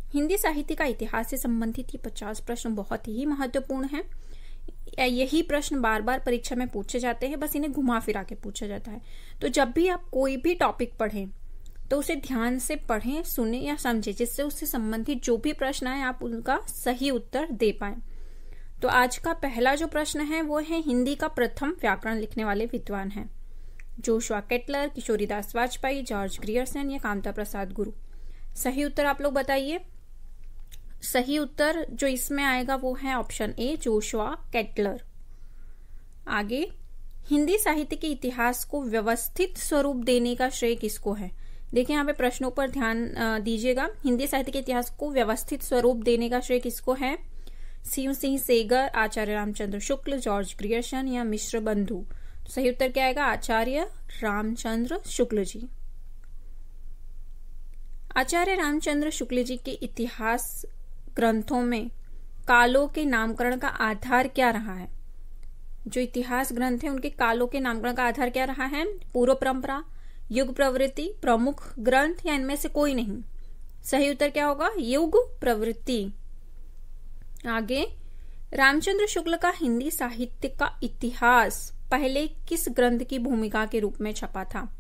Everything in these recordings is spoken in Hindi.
हिंदी साहित्य का इतिहास से संबंधित ये 50 प्रश्न बहुत ही महत्वपूर्ण हैं। यही प्रश्न बार बार परीक्षा में पूछे जाते हैं, बस इन्हें घुमा फिरा के पूछा जाता है। तो जब भी आप कोई भी टॉपिक पढ़ें तो उसे ध्यान से पढ़ें, सुने या समझें, जिससे उससे संबंधित जो भी प्रश्न आए आप उनका सही उत्तर दे पाए। तो आज का पहला जो प्रश्न है वो है, हिंदी का प्रथम व्याकरण लिखने वाले विद्वान हैं? Joshua Ketelaar, Kishoridas Vajpeyi, George Grierson या कामता प्रसाद गुरु? सही उत्तर आप लोग बताइए। सही उत्तर जो इसमें आएगा वो है ऑप्शन ए, जोशुआ केटलर। आगे, हिंदी साहित्य के इतिहास को व्यवस्थित स्वरूप देने का श्रेय किसको है? देखिए यहाँ पे प्रश्नों पर ध्यान दीजिएगा। हिंदी साहित्य के इतिहास को व्यवस्थित स्वरूप देने का श्रेय किसको है? शिव सिंह सेगर, आचार्य रामचंद्र शुक्ल, जॉर्ज ग्रियर्सन या मिश्र बंधु? तो सही उत्तर क्या आएगा? आचार्य रामचंद्र शुक्ल जी। आचार्य रामचंद्र शुक्ल जी के इतिहास ग्रंथों में कालों के नामकरण का आधार क्या रहा है? जो इतिहास ग्रंथ हैं उनके कालों के नामकरण का आधार क्या रहा है? पूर्व परंपरा, युग प्रवृत्ति, प्रमुख ग्रंथ या इनमें से कोई नहीं? सही उत्तर क्या होगा? युग प्रवृत्ति। आगे, रामचंद्र शुक्ल का हिंदी साहित्य का इतिहास पहले किस ग्रंथ की भूमिका के रूप में छपा था?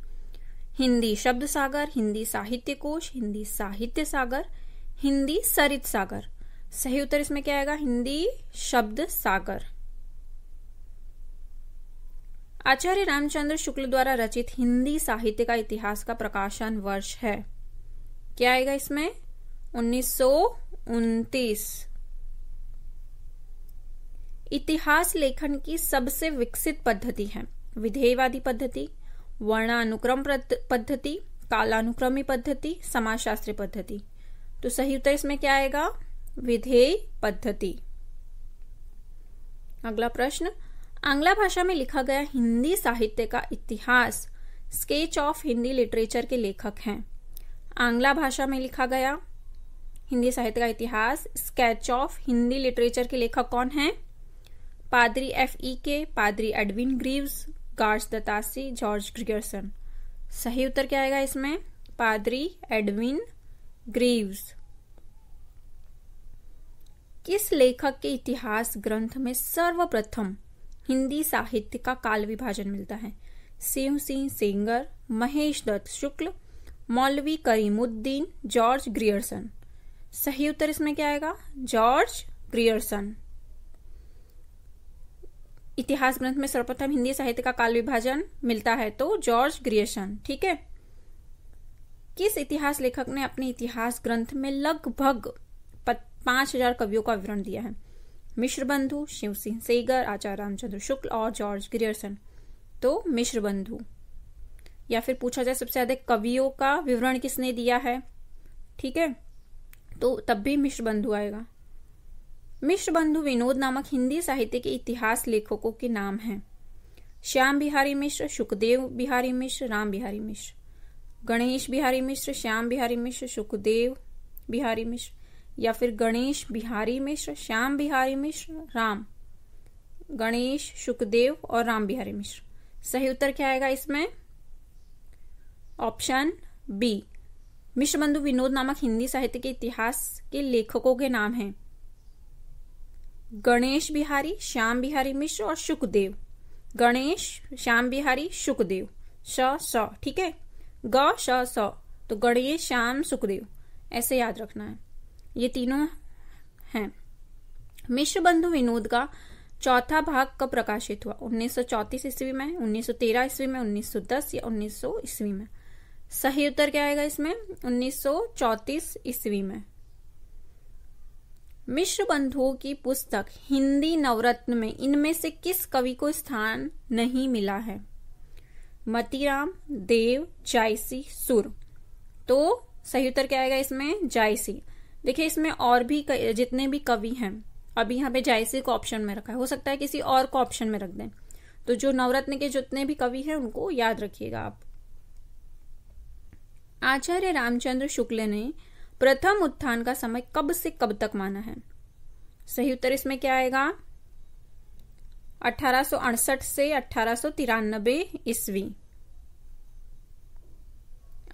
हिंदी शब्द सागर, हिंदी साहित्य कोश, हिंदी साहित्य सागर, हिंदी सरित सागर? सही उत्तर इसमें क्या आएगा? हिंदी शब्द सागर। आचार्य रामचंद्र शुक्ल द्वारा रचित हिंदी साहित्य का इतिहास का प्रकाशन वर्ष है? क्या आएगा इसमें? 1929। इतिहास लेखन की सबसे विकसित पद्धति है? विधेयवादी पद्धति, वर्णानुक्रम पद्धति, कालानुक्रमी पद्धति, समाजशास्त्री पद्धति? तो सही उत्तर इसमें क्या आएगा? विधेय पद्धति। अगला प्रश्न, आंग्ला भाषा में लिखा गया हिंदी साहित्य का इतिहास स्केच ऑफ हिंदी लिटरेचर के लेखक हैं? आंग्ला भाषा में लिखा गया हिंदी साहित्य का इतिहास स्केच ऑफ हिंदी लिटरेचर के लेखक कौन हैं? पादरी F.E.K, पादरी एडविन ग्रीव्स, गार्स दत्तासी, जॉर्ज ग्रियर्सन? सही उत्तर क्या आएगा इसमें? पादरी एडविन ग्रीव्स। किस लेखक के इतिहास ग्रंथ में सर्वप्रथम हिंदी साहित्य का काल विभाजन मिलता है? शिव सिंह सेंगर, महेश दत्त शुक्ल, मौलवी करीमुद्दीन, जॉर्ज ग्रियर्सन? सही उत्तर इसमें क्या आएगा? George Grierson. इतिहास ग्रंथ में सर्वप्रथम हिंदी साहित्य का काल विभाजन मिलता है तो जॉर्ज ग्रियर्सन। ठीक है। किस इतिहास लेखक ने अपने इतिहास ग्रंथ में लगभग 5000 कवियों का विवरण दिया है? मिश्र बंधु, शिव सिंह सेगर, आचार्य रामचंद्र शुक्ल और जॉर्ज ग्रियर्सन? तो मिश्र बंधु। या फिर पूछा जाए सबसे अधिक कवियों का विवरण किसने दिया है? ठीक है, तो तब भी मिश्र बंधु आएगा। मिश्र बंधु विनोद नामक हिंदी साहित्य के इतिहास लेखकों के नाम हैं? श्याम बिहारी मिश्र, सुखदेव बिहारी मिश्र, राम बिहारी मिश्र? गणेश बिहारी मिश्र, श्याम बिहारी मिश्र, सुखदेव बिहारी मिश्र? या फिर गणेश बिहारी मिश्र, श्याम बिहारी मिश्र, राम? गणेश, सुखदेव और राम बिहारी मिश्र? सही उत्तर क्या आएगा इसमें? Option B. मिश्र बंधु विनोद नामक हिंदी साहित्य के इतिहास के लेखकों के नाम हैं गणेश बिहारी, श्याम बिहारी मिश्र और सुखदेव। गणेश, श्याम बिहारी, सुखदेव। स। ठीक है, ग श स, तो गणेश, श्याम, सुखदेव, ऐसे याद रखना है। ये तीनों हैं। मिश्र बंधु विनोद का चौथा भाग कब प्रकाशित हुआ? 1934 ईस्वी में, 1913 ईस्वी में, 1910 या 1900 ईस्वी में? सही उत्तर क्या आएगा इसमें? 1934 ईस्वी में। मिश्र बंधुओं की पुस्तक हिंदी नवरत्न में इनमें से किस कवि को स्थान नहीं मिला है? मतीराम, देव, जायसी, सुर? तो सही उत्तर क्या आएगा इसमें? जायसी। देखिए इसमें और भी जितने भी कवि हैं, अभी यहाँ पे जायसी को ऑप्शन में रखा है, हो सकता है किसी और को ऑप्शन में रख दें। तो जो नवरत्न के जितने भी कवि हैं उनको याद रखिएगा आप। आचार्य रामचंद्र शुक्ल ने प्रथम उत्थान का समय कब से कब तक माना है? सही उत्तर इसमें क्या आएगा? 1868 से 1893 ईस्वी।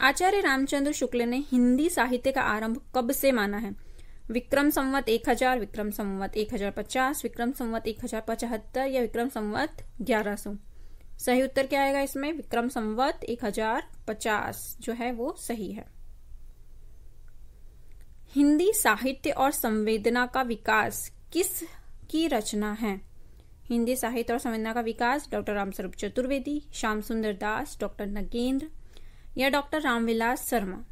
आचार्य रामचंद्र शुक्ल ने हिंदी साहित्य का आरंभ कब से माना है? विक्रम संवत 1000, विक्रम संवत 1050, विक्रम संवत 1075 या विक्रम संवत 1100। सही उत्तर क्या आएगा इसमें? विक्रम संवत 1050 जो है वो सही है। हिंदी साहित्य और संवेदना का विकास किस की रचना है? हिंदी साहित्य और संवेदना का विकास डॉक्टर रामस्वरूप चतुर्वेदी, श्याम सुंदर दास, डॉक्टर नगेंद्र या डॉक्टर रामविलास शर्मा।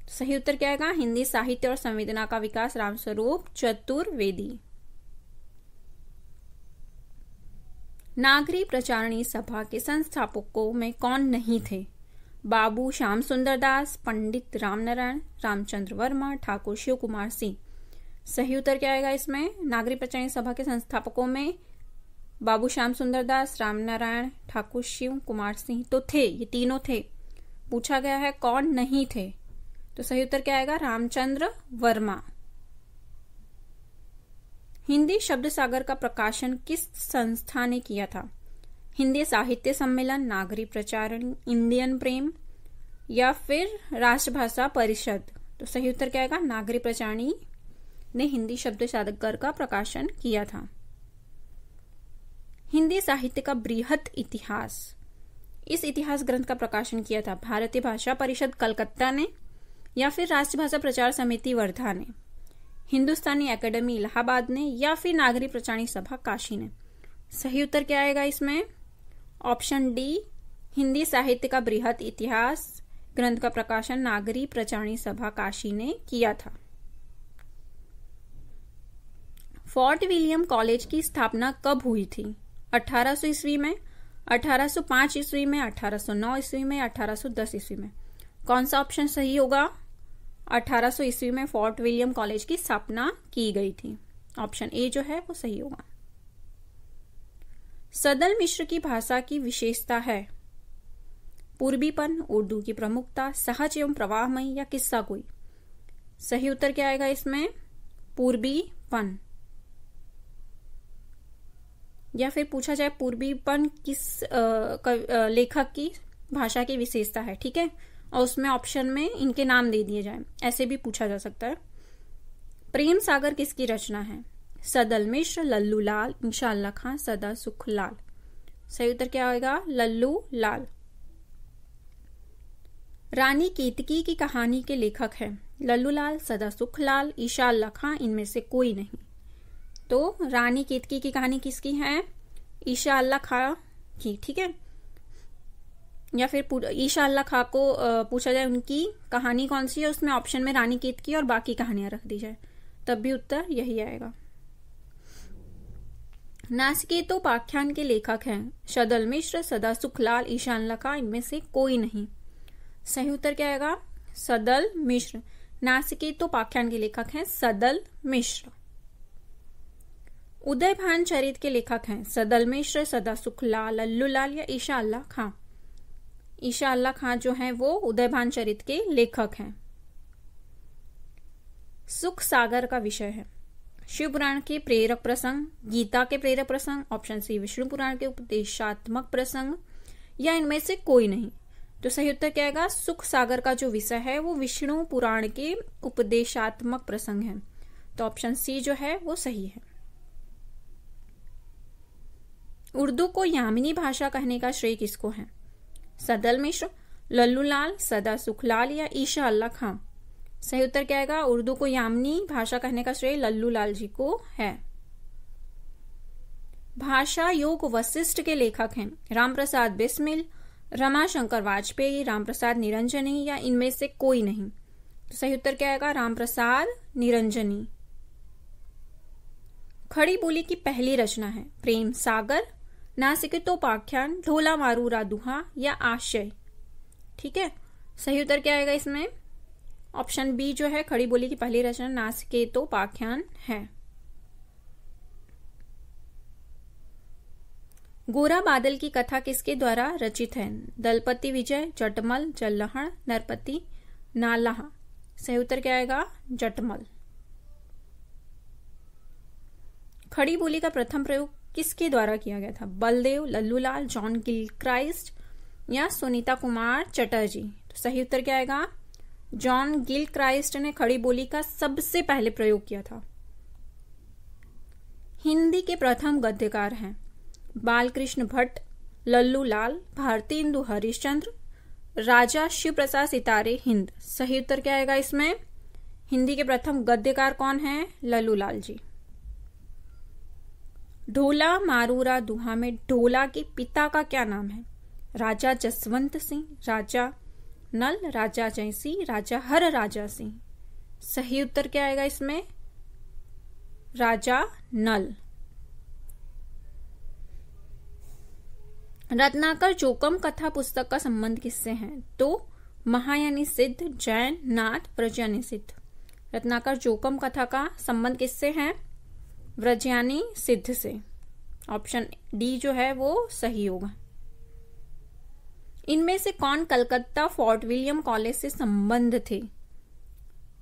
सही उत्तर क्या आएगा? हिंदी साहित्य और संवेदना का विकास रामस्वरूप चतुर्वेदी। नागरी प्रचारणी सभा के संस्थापकों में कौन नहीं थे? बाबू श्याम सुंदर दास, पंडित रामनारायण, रामचंद्र वर्मा, ठाकुर शिव कुमार सिंह। सही उत्तर क्या आएगा इसमें? नागरी प्रचारणी सभा के संस्थापकों में बाबू श्याम सुंदर दास, रामनारायण, ठाकुर शिव कुमार सिंह तो थे, ये तीनों थे। पूछा गया है कौन नहीं थे, तो सही उत्तर क्या आएगा? रामचंद्र वर्मा। हिंदी शब्द सागर का प्रकाशन किस संस्था ने किया था? हिंदी साहित्य सम्मेलन, नागरी प्रचारण, इंडियन प्रेम या फिर राष्ट्रभाषा परिषद। तो सही उत्तर क्या आएगा? नागरी प्रचारणी ने हिंदी शब्द सागर का प्रकाशन किया था। हिंदी साहित्य का बृहत इतिहास, इस इतिहास ग्रंथ का प्रकाशन किया था भारतीय भाषा परिषद कलकत्ता ने या फिर राष्ट्रभाषा प्रचार समिति वर्धा ने, हिंदुस्तानी एकेडमी इलाहाबाद ने या फिर नागरी प्रचारणी सभा काशी ने। सही उत्तर क्या आएगा इसमें? ऑप्शन डी, हिंदी साहित्य का बृहत इतिहास ग्रंथ का प्रकाशन नागरी प्रचारणी सभा काशी ने किया था। फोर्ट विलियम कॉलेज की स्थापना कब हुई थी? 1800 ईस्वी में, 1805 ईस्वी में, 1809 ईस्वी में, 1810 ईस्वी में। कौन सा ऑप्शन सही होगा? 1800 ईस्वी में फोर्ट विलियम कॉलेज की स्थापना की गई थी। ऑप्शन ए जो है वो सही होगा। सदल मिश्र की भाषा की विशेषता है? पूर्वीपन, उर्दू की प्रमुखता, सहज एवं प्रवाहमयी या किस्सा कोई। सही उत्तर क्या आएगा इसमें? पूर्वीपन। या फिर पूछा जाए पूर्वीपन किस लेखक की भाषा की विशेषता है, ठीक है, और उसमें ऑप्शन में इनके नाम दे दिए जाए, ऐसे भी पूछा जा सकता है। प्रेम सागर किसकी रचना है? सदल मिश्र, लल्लू लाल, इंशाअल्लाह खां, सदा सुख लाल। सही उत्तर क्या होगा? लल्लू लाल। रानी केतकी की कहानी के लेखक हैं लल्लू लाल, सदा सुख लाल, इंशाअल्लाह खां, इनमें से कोई नहीं। तो रानी केतकी की कहानी किसकी है? इंशाअल्लाह खां की, ठीक है। या फिर इंशाअल्लाह खां को पूछा जाए उनकी कहानी कौन सी है, उसमें ऑप्शन में रानी केतकी और बाकी कहानियां रख दी जाए, तब भी उत्तर यही आएगा। नासिकेतो उपाख्यान के लेखक हैं सदल मिश्र, सदा सुख लाल, इंशाअल्लाह खां, इनमें से कोई नहीं। सही उत्तर क्या आएगा? सदल मिश्र। नासिकेतो उपाख्यान के लेखक हैं सदल मिश्र। उदयभान चरित के लेखक हैं सदल मिश्र, सदा सुख लाल, लल्लू लाल या इंशाअल्लाह खां। इंशाअल्लाह खां जो है वो उदयभान चरित के लेखक हैं। सुख सागर का विषय है शिव पुराण के प्रेरक प्रसंग, गीता के प्रेरक प्रसंग, ऑप्शन सी विष्णु पुराण के उपदेशात्मक प्रसंग या इनमें से कोई नहीं। तो सही उत्तर क्या आएगा? सुख सागर का जो विषय है वो विष्णु पुराण के उपदेशात्मक प्रसंग है। तो ऑप्शन सी जो है वो सही है। उर्दू को यामिनी भाषा कहने का श्रेय किसको है? सदल मिश्र, लल्लू लाल, सदा सुख लाल या इंशाअल्लाह खां। सही उत्तर क्या आएगा? उर्दू को यामिनी भाषा कहने का श्रेय लल्लू लाल जी को है। भाषा योग वशिष्ठ के लेखक हैं रामप्रसाद बिस्मिल, रमाशंकर वाजपेयी, रामप्रसाद निरंजनी या इनमें से कोई नहीं। तो सही उत्तर क्या आएगा? रामप्रसाद निरंजनी। खड़ी बोली की पहली रचना है प्रेम सागर, नासिकेतोपाख्यान, ढोला मारूरा दुहा या आशय। ठीक है, सही उत्तर क्या आएगा इसमें? ऑप्शन बी जो है खड़ी बोली की पहली रचना नासिकेतोपाख्यान है। गोरा बादल की कथा किसके द्वारा रचित है? दलपति विजय, जटमल, जल्लहड़, नरपति नालाहा। सही उत्तर क्या आएगा? जटमल। खड़ी बोली का प्रथम प्रयोग किसके द्वारा किया गया था? बलदेव, लल्लूलाल, जॉन गिलक्राइस्ट या सुनीता कुमार चटर्जी। तो सही उत्तर क्या आएगा? जॉन गिलक्राइस्ट ने खड़ी बोली का सबसे पहले प्रयोग किया था? हिंदी के प्रथम गद्यकार हैं बालकृष्ण भट्ट, लल्लू लाल, भारतेंदु हरिश्चंद्र, राजा शिव प्रसाद सितारे हिंद। सही उत्तर क्या आएगा इसमें? हिंदी के प्रथम गद्यकार कौन है? लल्लू लाल जी। ढोला मारूरा दुहा में ढोला के पिता का क्या नाम है? राजा जसवंत सिंह, राजा नल, राजा जयसिंह, राजा हर राजा सिंह। सही उत्तर क्या आएगा इसमें? राजा नल। रत्नाकर जोकम कथा पुस्तक का संबंध किससे है? तो महायानी सिद्ध, जैन, नाथ, व्रजयानी सिद्ध। रत्नाकर जोकम कथा का संबंध किससे है? व्रजयानी सिद्ध से। ऑप्शन डी जो है वो सही होगा। इनमें से कौन कलकत्ता फोर्ट विलियम कॉलेज से संबंध थे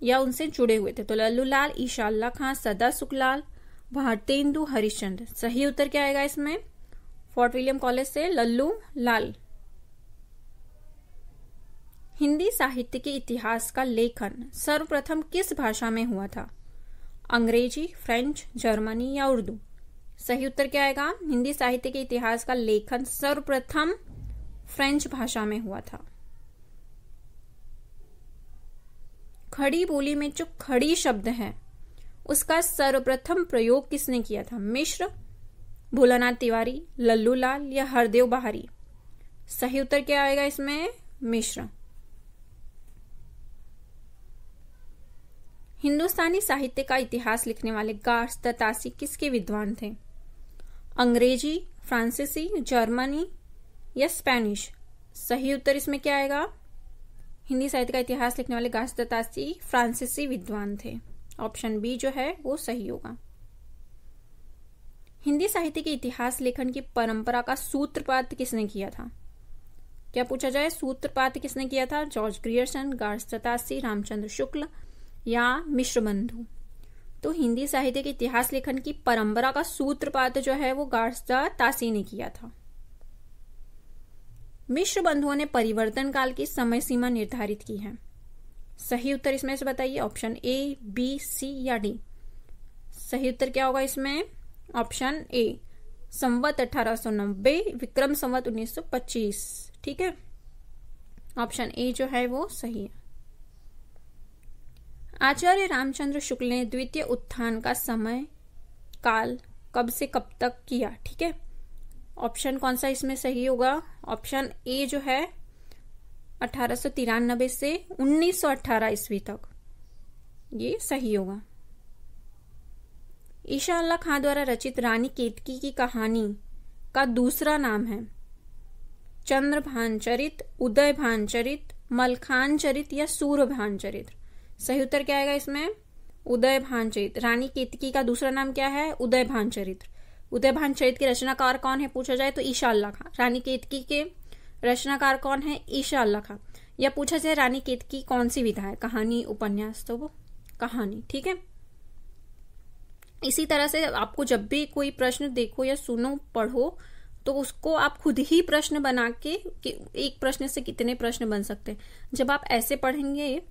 या उनसे जुड़े हुए थे? तो लल्लू लाल, ईशा अल्लाह खां, सदा सुखलाल, भारतेंदु हरिश्चंद्र। सही उत्तर क्या आएगा इसमें? फोर्ट विलियम कॉलेज से लल्लू लाल। हिंदी साहित्य के इतिहास का लेखन सर्वप्रथम किस भाषा में हुआ था? अंग्रेजी, फ्रेंच, जर्मनी या उर्दू? सही उत्तर क्या आएगा? हिंदी साहित्य के इतिहास का लेखन सर्वप्रथम फ्रेंच भाषा में हुआ था। खड़ी बोली में जो खड़ी शब्द है उसका सर्वप्रथम प्रयोग किसने किया था? मिश्र, भोलानाथ तिवारी, लल्लू लाल या हरदेव बहारी? सही उत्तर क्या आएगा इसमें? मिश्र। हिंदुस्तानी साहित्य का इतिहास लिखने वाले गार्सतासी किसके विद्वान थे? अंग्रेजी, फ्रांसीसी, जर्मनी या स्पेनिश? सही उत्तर इसमें क्या आएगा? हिंदी साहित्य का इतिहास लिखने वाले गार्सतासी फ्रांसीसी विद्वान थे। ऑप्शन बी जो है वो सही होगा। हिंदी साहित्य के इतिहास लेखन की परंपरा का सूत्रपात किसने किया था? क्या पूछा जाए? सूत्रपात किसने किया था? जॉर्ज ग्रियर्सन, गार्सतासी, रामचंद्र शुक्ल या मिश्र बंधु? तो हिंदी साहित्य के इतिहास लेखन की परंपरा का सूत्रपात जो है वो गार्सतासी ने किया था। मिश्र बंधुओं ने परिवर्तन काल की समय सीमा निर्धारित की है। सही उत्तर इसमें से बताइए। ऑप्शन ए, बी, सी या डी? सही उत्तर क्या होगा इसमें? ऑप्शन ए, संवत 1890, विक्रम संवत 1925। ठीक है, ऑप्शन ए जो है वो सही है। आचार्य रामचंद्र शुक्ल ने द्वितीय उत्थान का समय काल कब से कब तक किया? ठीक है, ऑप्शन कौन सा इसमें सही होगा? ऑप्शन ए जो है 1893 से 1918 ईस्वी तक, ये सही होगा। ईशा अल्लाह खां द्वारा रचित रानी केतकी की कहानी का दूसरा नाम है चंद्रभान चरित, उदय भान चरित, मलखान चरित या सूर्यभान चरित्र? सही उत्तर क्या आएगा इसमें? उदय भान चरित्र। रानी केतकी का दूसरा नाम क्या है? उदय भान चरित्र। उदय भान चरित्र के रचनाकार कौन है पूछा जाए तो ईशा अल्लाह खां। रानी केतकी के रचनाकार कौन है? ईशा अल्लाह खां। या पूछा जाए रानी केतकी कौन सी विधा है? कहानी, उपन्यास? तो वो कहानी। ठीक है, इसी तरह से आपको जब भी कोई प्रश्न देखो या सुनो, पढ़ो, तो उसको आप खुद ही प्रश्न बना के कि एक प्रश्न से कितने प्रश्न बन सकते हैं, जब आप ऐसे पढ़ेंगे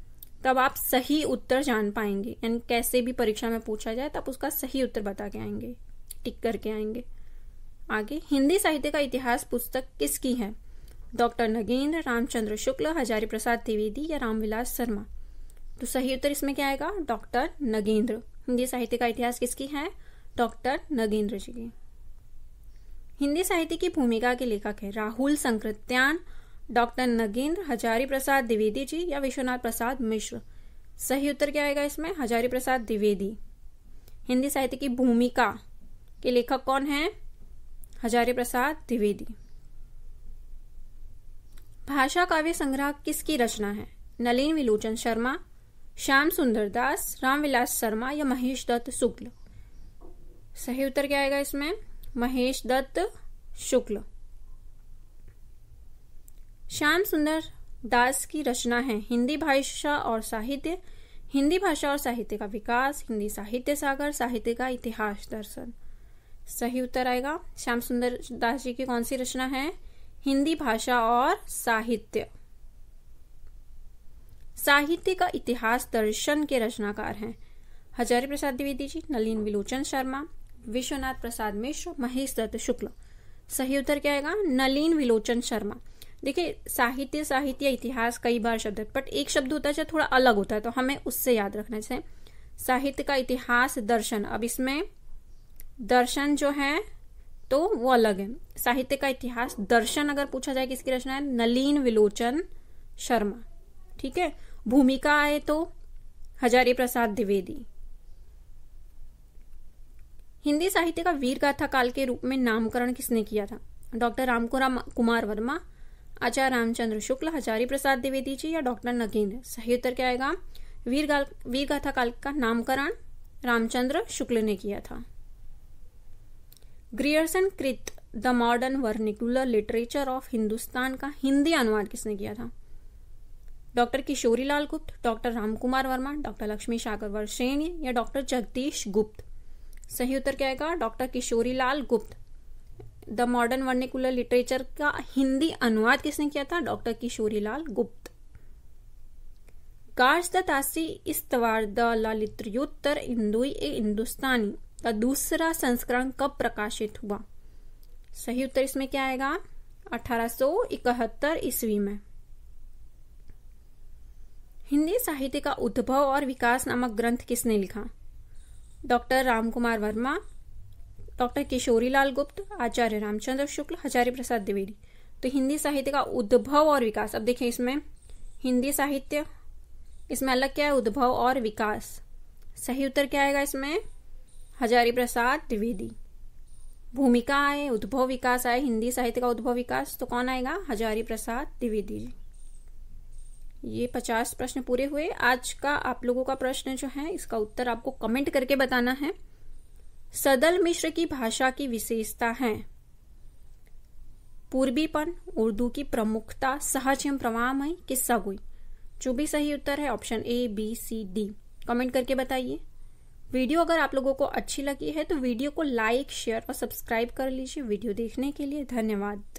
तब आप सही उत्तर जान पाएंगे। यानी कैसे भी परीक्षा में पूछा जाए तब उसका सही उत्तर बता के आएंगे, टिक करके आएंगे। आगे, हिंदी साहित्य का इतिहास पुस्तक किसकी है? डॉक्टर नगेंद्र, रामचंद्र शुक्ल, हजारी प्रसाद द्विवेदी या रामविलास शर्मा? तो सही उत्तर इसमें क्या आएगा? डॉक्टर नगेंद्र। हिंदी साहित्य का इतिहास किसकी है? डॉक्टर नगेंद्र जी की। हिंदी साहित्य की भूमिका के लेखक है राहुल संकृत्यान, डॉक्टर नगेंद्र, हजारी प्रसाद द्विवेदी जी या विश्वनाथ प्रसाद मिश्र? सही उत्तर क्या आएगा इसमें? हजारी प्रसाद द्विवेदी। हिंदी साहित्य की भूमिका के लेखक कौन है? हजारी प्रसाद द्विवेदी। भाषा काव्य संग्रह किसकी रचना है? नलिन विलोचन शर्मा, श्याम सुंदर दास, रामविलास शर्मा या महेश दत्त शुक्ल? सही उत्तर क्या आएगा इसमें? महेश दत्त शुक्ल। श्याम सुंदर दास की रचना है हिंदी भाषा और साहित्य, हिंदी भाषा और साहित्य का विकास, हिंदी साहित्य सागर, साहित्य का इतिहास दर्शन? सही उत्तर आएगा श्याम सुंदर दास जी की कौन सी रचना है? हिंदी भाषा और साहित्य। साहित्य का इतिहास दर्शन के रचनाकार हैं? हजारी प्रसाद द्विवेदी जी, नलिन विलोचन शर्मा, विश्वनाथ प्रसाद मिश्र, महेश दत्त शुक्ल। सही उत्तर क्या आएगा? नलिन विलोचन शर्मा। देखिए, साहित्य, साहित्य, इतिहास कई बार शब्द है, बट एक शब्द होता है जो थोड़ा अलग होता है, तो हमें उससे याद रखना चाहिए। साहित्य का इतिहास दर्शन, अब इसमें दर्शन जो है तो वो अलग है। साहित्य का इतिहास दर्शन अगर पूछा जाए किसकी रचना है? नलिन विलोचन शर्मा। ठीक है। भूमिका आए तो हजारी प्रसाद द्विवेदी। हिंदी साहित्य का वीर गाथा काल के रूप में नामकरण किसने किया था? डॉक्टर राम कुमार वर्मा, आचार्य रामचंद्र शुक्ल, हजारी प्रसाद द्विवेदी जी या डॉक्टर नगेंद्र। सही उत्तर क्या आएगा? वीर गाथा काल का नामकरण रामचंद्र शुक्ल ने किया था। ग्रियर्सन कृत the modern vernacular literature of Hindustan का हिंदी अनुवाद किसने किया था? डॉक्टर किशोरीलाल गुप्त, डॉक्टर रामकुमार वर्मा, डॉक्टर लक्ष्मी सागर वर्षेण या डॉक्टर जगदीश गुप्त। सही उत्तर क्या आएगा? डॉक्टर किशोरीलाल गुप्त। द मॉडर्न वर्निकुलर लिटरेचर का हिंदी अनुवाद किसने किया था? डॉक्टर किशोरीलाल गुप्त। गार्स द तासी इस्तवार द ललित्योत्तर इंदुई ए हिंदुस्तानी का दूसरा संस्करण कब प्रकाशित हुआ? सही उत्तर इसमें क्या आएगा? 1871 ईस्वी में। हिंदी साहित्य का उद्भव और विकास नामक ग्रंथ किसने लिखा? डॉक्टर रामकुमार वर्मा, डॉक्टर किशोरीलाल गुप्त, आचार्य रामचंद्र शुक्ल, हजारी प्रसाद द्विवेदी। तो हिंदी साहित्य का उद्भव और विकास, अब देखिए इसमें हिंदी साहित्य, इसमें अलग क्या है? उद्भव और विकास। सही उत्तर क्या आएगा इसमें? हजारी प्रसाद द्विवेदी। भूमिका आए, उद्भव विकास आए, हिंदी साहित्य का उद्भव विकास, तो कौन आएगा? हजारी प्रसाद द्विवेदी जी। ये 50 प्रश्न पूरे हुए। आज का आप लोगों का प्रश्न जो है इसका उत्तर आपको कमेंट करके बताना है। सदल मिश्र की भाषा की विशेषता है? पूर्वीपन, उर्दू की प्रमुखता, सहज एवं प्रवाहमय, किस्सा गोई। जो भी सही उत्तर है option A, B, C, D comment करके बताइए। वीडियो अगर आप लोगों को अच्छी लगी है तो वीडियो को लाइक, शेयर और सब्सक्राइब कर लीजिए। वीडियो देखने के लिए धन्यवाद।